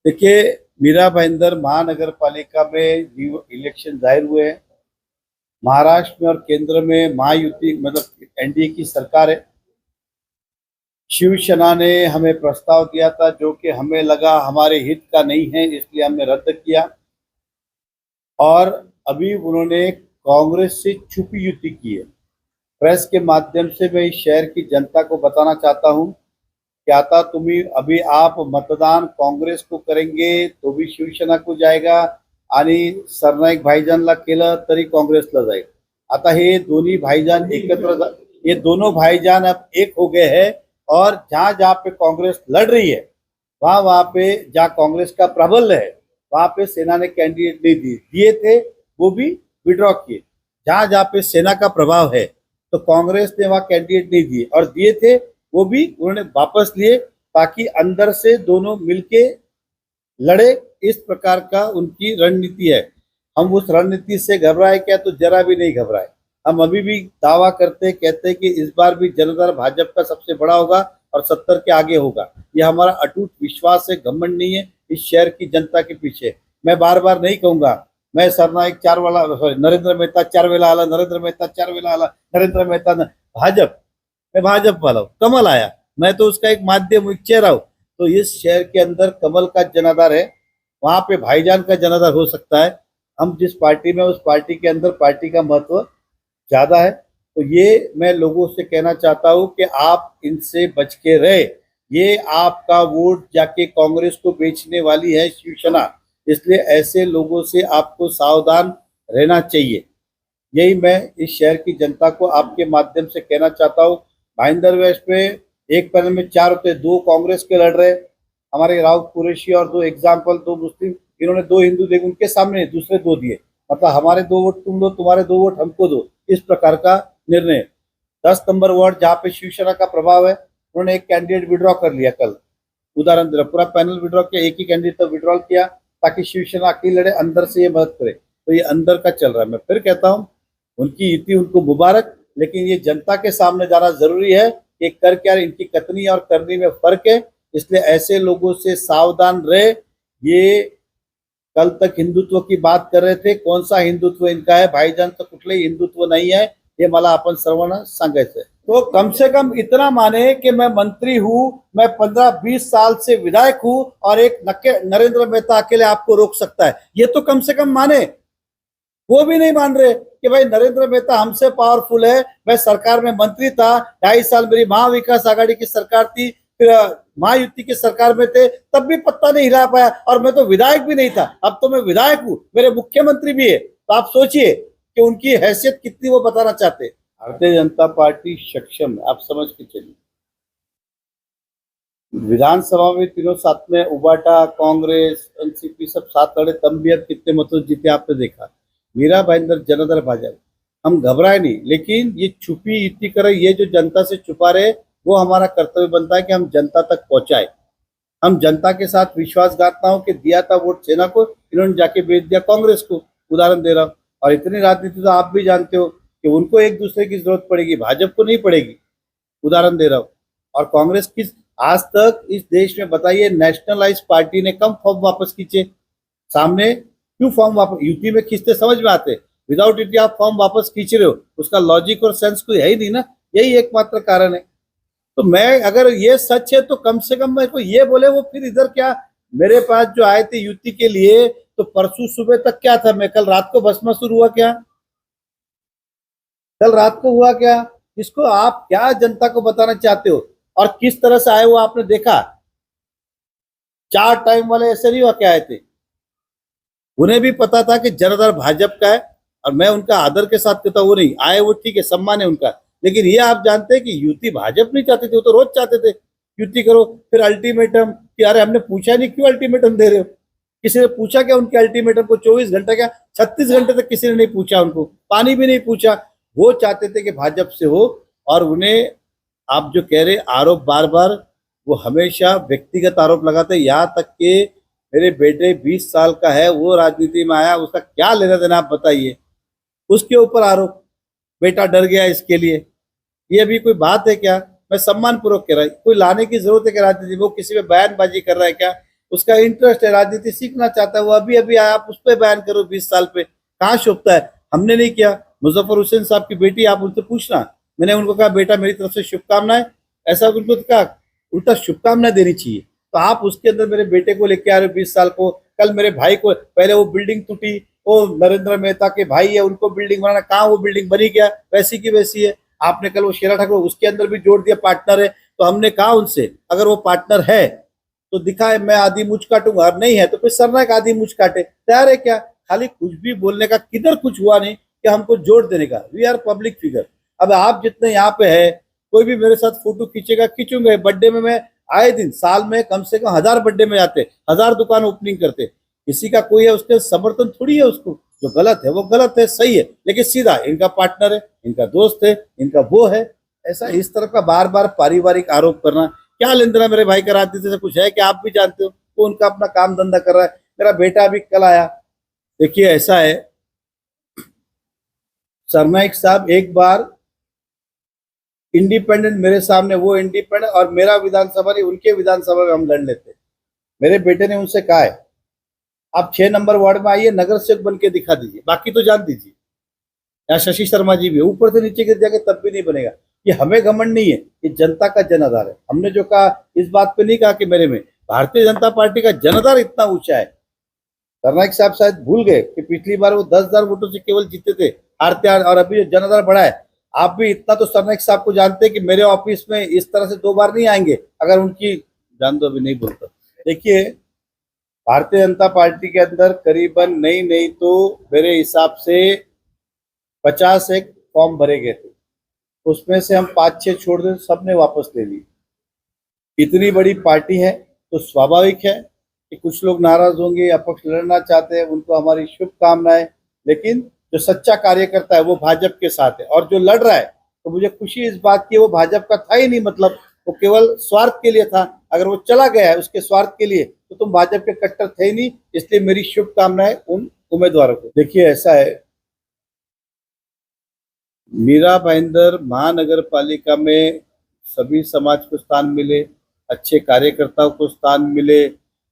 देखिए, मीरा भाईंदर महानगर पालिका में न्यू इलेक्शन जाहिर हुए हैं। महाराष्ट्र में और केंद्र में महायुति मतलब एनडीए की सरकार है। शिवसेना ने हमें प्रस्ताव दिया था जो कि हमें लगा हमारे हित का नहीं है, इसलिए हमने रद्द किया। और अभी उन्होंने कांग्रेस से छुपी युति की है। प्रेस के माध्यम से मैं इस शहर की जनता को बताना चाहता हूं कि आता तुम्ही अभी आप मतदान काँग्रेस को करेंगे तो भी शिवसेना को जाएगा आणि सरनाईक भाईजानला केलं तरी काँग्रेसला जाईल। आता हे दोन्ही भाईजान ये दोनों भाईजान अब एक हो गए हैं। और जहां जहां पे कांग्रेस लड़ रही है वहां वहां पे जहां कांग्रेस का प्रबल है वहां पे सेना ने कैंडिडेट नहीं दिए थे, वो भी विड्रॉ किए। जहां जहां पे सेना का प्रभाव है तो कांग्रेस ने वहां कैंडिडेट नहीं दिए, और दिए थे वो भी उन्होंने वापस लिए, ताकि अंदर से दोनों मिलके लड़े। इस प्रकार का उनकी रणनीति है। हम उस रणनीति से घबराए क्या? तो जरा भी नहीं घबराए। हम अभी भी दावा करते कहते हैं कि इस बार भी जनता दल भाजपा का सबसे बड़ा होगा और 70 के आगे होगा। ये हमारा अटूट विश्वास है, घमंड नहीं है इस शहर की जनता के पीछे। मैं बार बार नहीं कहूंगा मैं सरनाईक 4 वाला, सॉरी नरेंद्र मेहता 4 वेला आला, नरेंद्र मेहता 4 वेला आला, नरेंद्र मेहता भाजप, मैं भाजप वाला हूँ। कमल आया, मैं तो उसका एक माध्यम, एक चेहरा हूँ। तो इस शहर के अंदर कमल का जनाधार है, वहां पे भाईजान का जनाधार हो सकता है। हम जिस पार्टी में, उस पार्टी के अंदर पार्टी का महत्व ज्यादा है। तो ये मैं लोगों से कहना चाहता हूं कि आप इनसे बच के रहे। ये आपका वोट जाके कांग्रेस को बेचने वाली है शिवसेना, इसलिए ऐसे लोगों से आपको सावधान रहना चाहिए। यही मैं इस शहर की जनता को आपके माध्यम से कहना चाहता हूँ। भाईंदर वेस्ट पे एक पैनल में 4 होते, 2 कांग्रेस के लड़ रहे, हमारे राउत कुरैशी और 2 एग्जाम्पल 2 मुस्लिम, इन्होंने 2 हिंदू देख उनके सामने दूसरे 2 दिए। मतलब हमारे 2 वोट तुम दो, तुम्हारे 2 वोट हमको दो, इस प्रकार का निर्णय। 10 नंबर वार्ड जहाँ पे शिवसेना का प्रभाव है, उन्होंने एक कैंडिडेट विड्रॉ कर लिया कल। उदाहरण दे रहा, पूरा पैनल विड्रॉ किया, एक ही कैंडिडेट तो विड्रॉ किया ताकि शिवसेना अकेले लड़े, अंदर से ये मदद करे। तो ये अंदर का चल रहा है। मैं फिर कहता हूँ उनकी युति उनको मुबारक, लेकिन ये जनता के सामने जाना जरूरी है कि कर क्या इनकी कथनी और करनी में फर्क है। इसलिए ऐसे लोगों से सावधान रहे। ये कल तक हिंदुत्व की बात कर रहे थे, कौन सा हिंदुत्व इनका है? भाईजान तो कुठलंही हिंदुत्व नहीं है, ये मला आपण सर्वांना सांगायचं है। तो कम से कम इतना माने कि मैं मंत्री हूं, मैं 15-20 साल से विधायक हूं, और एक नरेंद्र मेहता अकेले आपको रोक सकता है, ये तो कम से कम माने। वो भी नहीं मान रहे कि भाई नरेंद्र मेहता हमसे पावरफुल है। मैं सरकार में मंत्री था, 2.5 साल मेरी महाविकास आघाड़ी की सरकार थी, फिर महायुति की सरकार में थे, तब भी पत्ता नहीं हिला पाया, और मैं तो विधायक भी नहीं था। अब तो मैं विधायक हूं, मेरे मुख्यमंत्री भी है। तो आप सोचिए कि उनकी हैसियत कितनी वो बताना चाहते। भारतीय जनता पार्टी सक्षम है, आप समझ के चलिए। विधानसभा में तीनों साथ में, उबाटा, कांग्रेस, एनसीपी सब साथ लड़े, तब भी अब कितने मतों जीते आपने देखा। मीरा भाईंदर जनता दल भाजपा, हम घबराए नहीं, लेकिन ये छुपी युति करे, ये जो जनता से छुपा रहे, वो हमारा कर्तव्य बनता है कि हम जनता तक पहुंचाए। हम जनता के साथ विश्वासघात ना हो कि दिया था वोट सेना को, इन्होंने जाके बेच दिया कांग्रेस को। उदाहरण दे रहा हूँ। और इतनी राजनीति तो आप भी जानते हो कि उनको एक दूसरे की जरूरत पड़ेगी, भाजपा को नहीं पड़ेगी। उदाहरण दे रहा हूँ। और कांग्रेस किस आज तक इस देश में, बताइए, नेशनलाइज पार्टी ने कम फॉर्म वापस खींचे? सामने क्यों फॉर्म वापस यूपी में खींचते समझ में आते, विदाउट यूपी आप फॉर्म वापस खींच रहे हो, उसका लॉजिक और सेंस कोई है ही नहीं ना। यही एकमात्र कारण है। तो मैं, अगर ये सच है तो कम से कम मेरे को ये बोले वो फिर इधर क्या मेरे पास जो आए थे युति के लिए, तो परसों सुबह तक क्या था? मैं कल रात को भस्मासुर हुआ क्या? कल रात को हुआ क्या? इसको आप क्या जनता को बताना चाहते हो? और किस तरह से आए वो आपने देखा। 4 टाइम वाले ऐसे नहीं हुआ क्या आए थे? उन्हें भी पता था कि जनता दल भाजपा का है, और मैं उनका आदर के साथ कहता हूँ, वो नहीं आए, वो ठीक है, सम्मान है उनका। लेकिन ये आप जानते हैं कि युति भाजपा नहीं चाहते थे, वो तो रोज चाहते थे युति करो। फिर अल्टीमेटम कि अरे हमने पूछा नहीं, क्यों अल्टीमेटम दे रहे हो? किसी ने पूछा क्या उनके अल्टीमेटम को? 24 घंटे क्या 36 घंटे तक किसी ने नहीं पूछा, उनको पानी भी नहीं पूछा। वो चाहते थे कि भाजपा से हो। और उन्हें आप जो कह रहे आरोप बार बार, वो हमेशा व्यक्तिगत आरोप लगाते। यहाँ तक कि मेरे बेटे 20 साल का है, वो राजनीति में आया, उसका क्या लेना देना आप बताइए? उसके ऊपर आरोप, बेटा डर गया इसके लिए। ये भी कोई बात है क्या? मैं सम्मान पूर्वक कह रहा हूँ, कोई लाने की जरूरत है क्या राजनीति में? वो किसी में बयानबाजी कर रहा है क्या? उसका इंटरेस्ट है, राजनीति सीखना चाहता है, वो अभी अभी आया, आप उस पर बयान करो 20 साल पे, कहाँ शोभता है। हमने नहीं किया। मुजफ्फर हुसैन साहब की बेटी, आप उनसे पूछना, मैंने उनको कहा बेटा मेरी तरफ से शुभकामनाएं, ऐसा उनको कहा, उल्टा शुभकामनाएं देनी चाहिए। तो आप उसके अंदर मेरे बेटे को लेके आ रहे हो 20 साल को, कल मेरे भाई को, पहले वो बिल्डिंग टूटी, वो नरेंद्र मेहता के भाई है, उनको बिल्डिंग बनाना, कहाँ वो बिल्डिंग बनी, क्या वैसी की वैसी है। आपने कल वो शेरा ठाकुर उसके अंदर भी जोड़ दिया पार्टनर है, तो हमने कहा उनसे अगर वो पार्टनर है तो दिखाए, मैं आधी मुझ काटूंगा, और नहीं है तो फिर सरनायक आधी मुझ काटे, तैयार है क्या। खाली कुछ भी बोलने का, किधर कुछ हुआ नहीं कि हमको जोड़ देने का। We are public figure. अब आप जितने यहाँ पे है, कोई भी मेरे साथ फोटो खींचेगा, खींचूंगे। बर्थडे में मैं आए दिन, साल में कम से कम 1000 बर्थडे में जाते, 1000 दुकान ओपनिंग करते। किसी का कोई है उसके समर्थन थोड़ी है, उसको जो गलत है वो गलत है, सही है लेकिन सीधा इनका पार्टनर है, इनका दोस्त है, इनका वो है, ऐसा इस तरह का बार बार पारिवारिक आरोप करना क्या लेन देना मेरे भाई का राजनीति से कुछ है कि आप भी जानते हो। वो उनका अपना काम धंधा कर रहा है। मेरा बेटा अभी कल आया। देखिए ऐसा है, सरनाइक साहब एक बार इंडिपेंडेंट मेरे सामने, वो इंडिपेंडेंट और मेरा विधानसभा नहीं, उनके विधानसभा में हम लड़ लेते। मेरे बेटे ने उनसे कहा है आप 6 नंबर वार्ड में आइए, नगर सेवक बन के दिखा दीजिए, बाकी तो जान दीजिए। यहाँ शशि शर्मा जी भी ऊपर से नीचे गिर जाके तब भी नहीं बनेगा। ये हमें घमंड नहीं है, ये जनता का जनाधार है। हमने जो कहा इस बात पे नहीं कहा कि मेरे में, भारतीय जनता पार्टी का जनाधार इतना ऊंचा है। सरनाइक साहब शायद भूल गए कि पिछली बार वो 10,000 वोटों से केवल जीते थे, हारते हार, और अभी जो जनाधार बढ़ा है। आप भी इतना तो सरनाइक साहब को जानते हैं कि मेरे ऑफिस में इस तरह से 2 बार नहीं आएंगे अगर उनकी, जान दो अभी नहीं बोलता। देखिए भारतीय जनता पार्टी के अंदर करीबन नहीं तो मेरे हिसाब से 50 एक फॉर्म भरे गए थे, उसमें से हम 5-6 छोड़ दें, सबने वापस ले ली। इतनी बड़ी पार्टी है तो स्वाभाविक है कि कुछ लोग नाराज होंगे, अपक्ष लड़ना चाहते हैं, उनको हमारी शुभकामनाएं। लेकिन जो सच्चा कार्यकर्ता है वो भाजपा के साथ है, और जो लड़ रहा है तो मुझे खुशी इस बात की, वो भाजपा का था ही नहीं, मतलब वो केवल स्वार्थ के लिए था। अगर वो चला गया है उसके स्वार्थ के लिए तो तुम भाजपा के कट्टर थे ही नहीं। इसलिए मेरी शुभकामनाएं उन उम्मीदवारों को। देखिए ऐसा है, मीरा भाईंदर महानगर पालिका में सभी समाज को स्थान मिले, अच्छे कार्यकर्ताओं को स्थान मिले,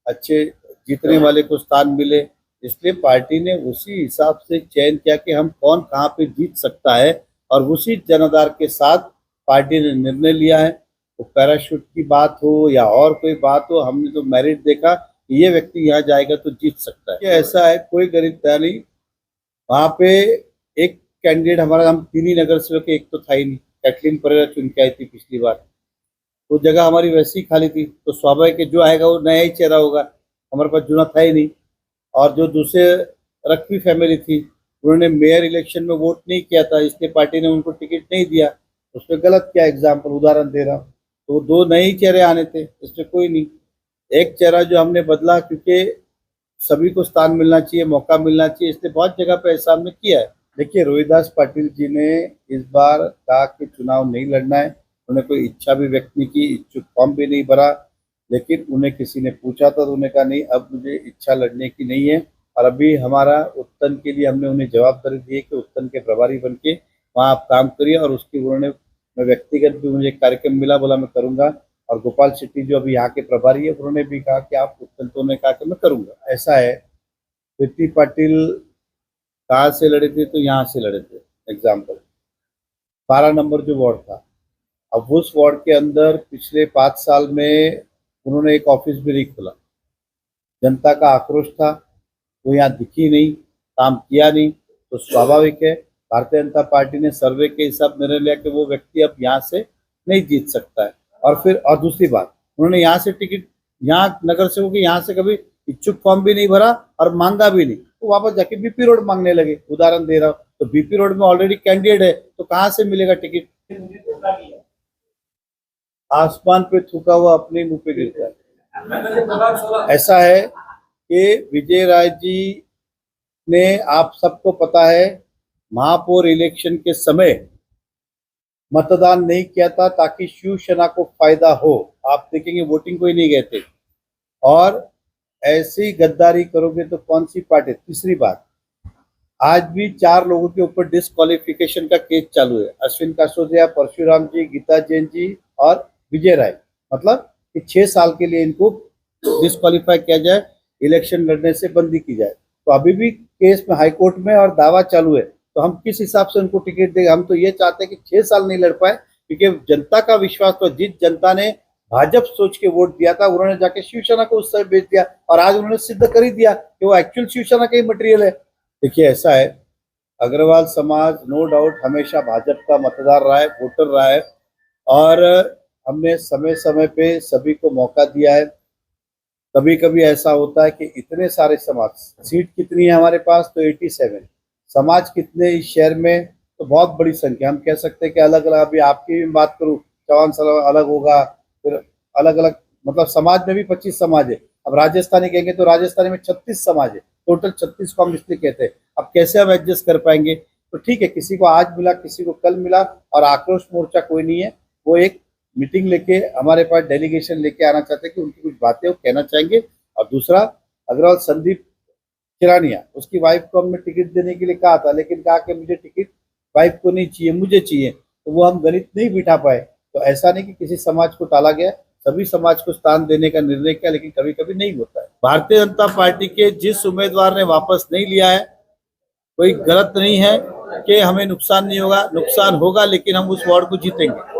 अच्छे जीतने वाले को स्थान मिले। इसलिए पार्टी ने उसी हिसाब से चयन किया कि हम कौन कहाँ पे जीत सकता है, और उसी जनाधार के साथ पार्टी ने निर्णय लिया है। तो पैराशूट की बात हो या और कोई बात हो, हमने तो मेरिट देखा कि ये व्यक्ति यहाँ जाएगा तो जीत सकता है। ऐसा है, कोई गरीब नहीं वहाँ पे। एक कैंडिडेट हमारा, हम 3 ही नगर सेवक, एक तो था ही नहीं, कैटलीन परेरा चुन के आई थी पिछली बार, तो जगह हमारी वैसी ही खाली थी। तो स्वाभाविक है जो आएगा वो नया ही चेहरा होगा, हमारे पास जुना था ही नहीं। और जो दूसरे रखवी फैमिली थी, उन्होंने मेयर इलेक्शन में वोट नहीं किया था, इसलिए पार्टी ने उनको टिकट नहीं दिया। उसमें गलत क्या, एग्जाम्पल उदाहरण दे रहा हूँ। तो 2 नए ही चेहरे आने थे, इसमें कोई नहीं। एक चेहरा जो हमने बदला, क्योंकि सभी को स्थान मिलना चाहिए, मौका मिलना चाहिए, इसलिए बहुत जगह पे ऐसा हमने किया है। देखिए रोहिदास पाटिल जी ने इस बार कहा कि चुनाव नहीं लड़ना है। उन्हें कोई इच्छा भी व्यक्त नहीं की, इच्छुक फॉर्म भी नहीं भरा, लेकिन उन्हें किसी ने पूछा था तो उन्हें कहा नहीं, अब मुझे इच्छा लड़ने की नहीं है। और अभी हमारा उत्तन के लिए हमने उन्हें जवाबदारी दी है कि उत्तन के प्रभारी बन के वहाँ आप काम करिए, और उसकी उन्होंने, मैं व्यक्तिगत भी मुझे कार्यक्रम मिला, बोला मैं करूँगा। और गोपाल शेट्टी जो अभी यहाँ के प्रभारी है, उन्होंने भी कहा कि आप उत्तन, तो उन्होंने कहा कि मैं करूँगा। ऐसा है, प्रीति पाटिल कहाँ से लड़े थे, तो यहाँ से लड़े थे। एग्जाम्पल 12 नंबर जो वार्ड था, अब उस वार्ड के अंदर पिछले 5 साल में उन्होंने एक ऑफिस भी नहीं खोला। जनता का आक्रोश था, वो यहाँ दिखी नहीं, काम किया नहीं। तो स्वाभाविक है भारतीय जनता पार्टी ने सर्वे के हिसाब निर्णय लिया कि वो व्यक्ति अब यहाँ से नहीं जीत सकता है। और दूसरी बात, उन्होंने यहाँ से टिकट, यहाँ नगर सेवक यहाँ से कभी इच्छुक फॉर्म भी नहीं भरा और मांगा भी नहीं, तो वापस जाके बीपी रोड मांगने लगे। उदाहरण दे रहा हूँ, तो बीपी रोड में ऑलरेडी कैंडिडेट है, तो कहाँ से मिलेगा टिकट। आसमान पे थूका हुआ अपने मुंह पे गिरता है। ऐसा है कि विजय राय जी ने, आप सबको पता है, महापौर इलेक्शन के समय मतदान नहीं किया था ताकि शिवसेना को फायदा हो। आप देखेंगे वोटिंग को ही नहीं गए थे। और ऐसी गद्दारी करोगे तो कौन सी पार्टी। तीसरी बात, आज भी 4 लोगों के ऊपर डिस्क्वालिफिकेशन का केस चालू है। अश्विन कासोदिया, परशुराम जी, गीता जैन जी और विजय राय। मतलब कि 6 साल के लिए इनको डिस्क्वालीफाई किया जाए, इलेक्शन लड़ने से बंदी की जाए। तो अभी भी केस में हाई कोर्ट में और दावा चालू है, तो हम किस हिसाब से उनको टिकट देंगे? हम तो ये चाहते हैं कि 6 साल नहीं लड़ पाए, क्योंकि जनता का विश्वास, तो जिस जनता ने भाजपा सोच के वोट दिया था, उन्होंने जाके शिवसेना को उस समय बेच दिया, और आज उन्होंने सिद्ध कर ही दिया कि वो एक्चुअल शिवसेना का ही मटेरियल है। देखिए, ऐसा है, अग्रवाल समाज नो डाउट हमेशा भाजपा का मतदार रहा है, वोटर रहा है, और हमने समय समय पे सभी को मौका दिया है। कभी कभी ऐसा होता है कि इतने सारे समाज, सीट कितनी है हमारे पास? तो 87 समाज कितने इस शहर में? तो बहुत बड़ी संख्या। हम कह सकते हैं कि अलग अलग, अभी आपकी भी बात करूँ, चौहान समाज अलग होगा, फिर अलग अलग, मतलब समाज में भी 25 समाज है। अब राजस्थानी कहेंगे तो राजस्थानी में 36 समाज है, टोटल 36 को हम इसलिए कहते हैं। अब कैसे हम एडजस्ट कर पाएंगे? तो ठीक है, किसी को आज मिला, किसी को कल मिला, और आक्रोश मोर्चा कोई नहीं है, वो एक मीटिंग लेके हमारे पास डेलीगेशन लेके आना चाहते हैं कि उनकी कुछ बातें वो कहना चाहेंगे। और दूसरा, अग्रवाल संदीप चिरानिया, उसकी वाइफ को हमने टिकट देने के लिए कहा था, लेकिन कहा कि मुझे टिकट वाइफ को नहीं चाहिए, मुझे चाहिए, तो वो हम गणित नहीं बिठा पाए। तो ऐसा नहीं कि किसी समाज को टाला गया, सभी समाज को स्थान देने का निर्णय किया, लेकिन कभी कभी नहीं होता है। भारतीय जनता पार्टी के जिस उम्मीदवार ने वापस नहीं लिया है, कोई गलत नहीं है कि हमें नुकसान नहीं होगा, नुकसान होगा, लेकिन हम उस वार्ड को जीतेंगे।